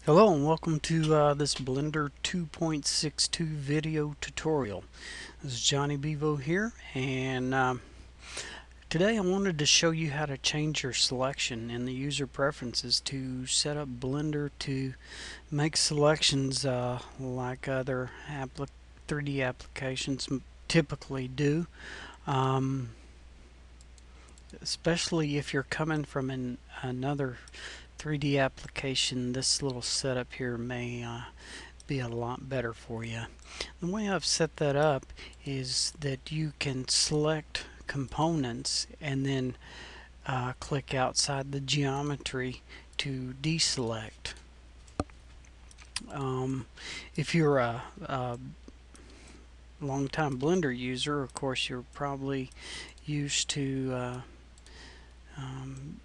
Hello and welcome to this Blender 2.62 video tutorial. This is Johnny Bevo here, and today I wanted to show you how to change your selection in the user preferences to set up Blender to make selections like other 3D applications typically do. Um, Especially if you're coming from another 3D application, this little setup here may be a lot better for you. The way I've set that up is that you can select components and then click outside the geometry to deselect. Um, if you're a long-time Blender user, of course you're probably used to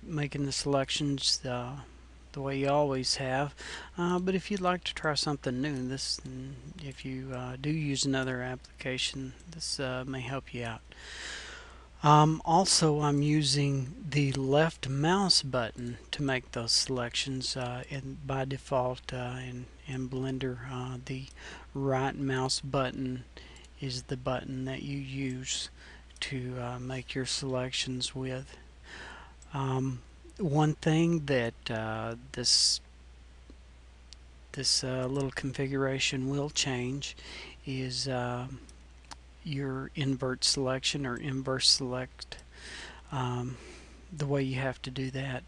making the selections the way you always have. But if you'd like to try something new, if you do use another application, this may help you out. Also, I'm using the left mouse button to make those selections. By default, in Blender, the right mouse button is the button that you use to make your selections with. One thing that this little configuration will change is your invert selection or inverse select. The way you have to do that.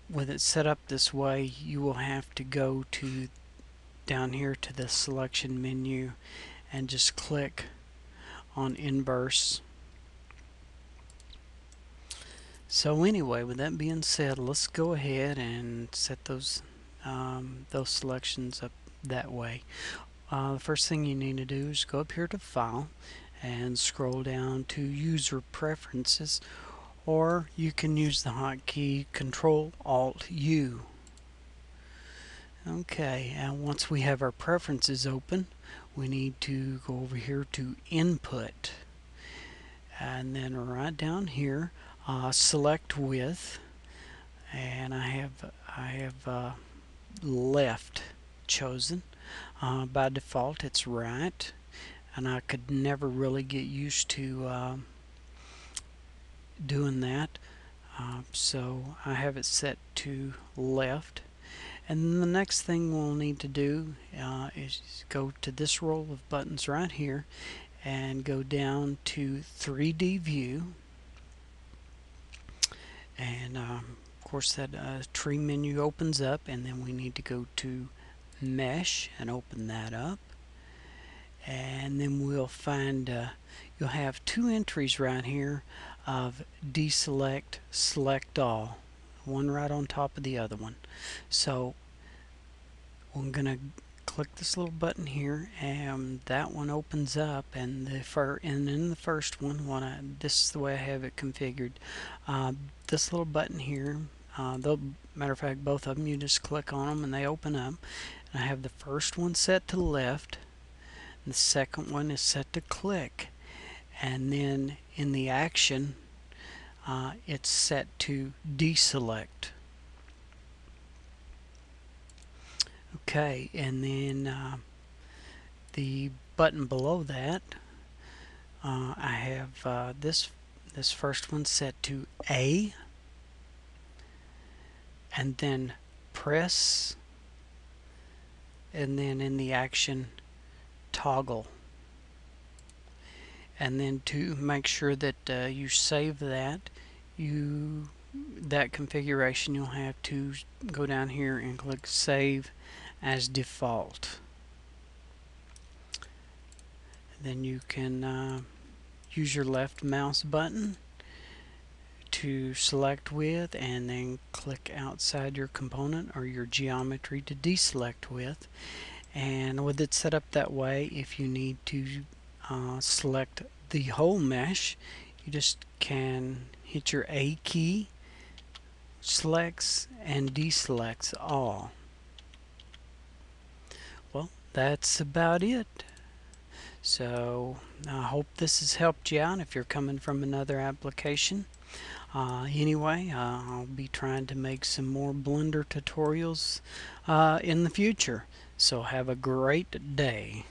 With it set up this way, you will have to go to down here to the selection menu and just click on inverse. So anyway, with that being said, let's go ahead and set those selections up that way. The first thing you need to do is go up here to File and scroll down to User Preferences, or you can use the hotkey Control-Alt-U. Okay, and once we have our preferences open, we need to go over here to Input, and then right down here, select with, and I have left chosen. By default it's right, and I could never really get used to doing that, so I have it set to left. And then the next thing we'll need to do is go to this row of buttons right here and go down to 3D view, and of course that tree menu opens up, and then we need to go to mesh and open that up, and then we'll find you'll have two entries right here of deselect, select all, one right on top of the other one. So I'm gonna click this little button here, and that one opens up, and in the first one, this is the way I have it configured. This little button here, matter of fact, both of them, you just click on them and they open up. And I have the first one set to left, and the second one is set to click, and then in the action it's set to deselect. Okay, and then the button below that, I have this first one set to A, and then press, and then in the action toggle. And then to make sure that you save that configuration, you'll have to go down here and click Save as Default. Then you can use your left mouse button to select with, and then click outside your component or your geometry to deselect with. And with it set up that way, if you need to select the whole mesh, you just can hit your A key, selects and deselects all. Well, that's about it. So I hope this has helped you out if you're coming from another application. Anyway, I'll be trying to make some more Blender tutorials in the future. So have a great day.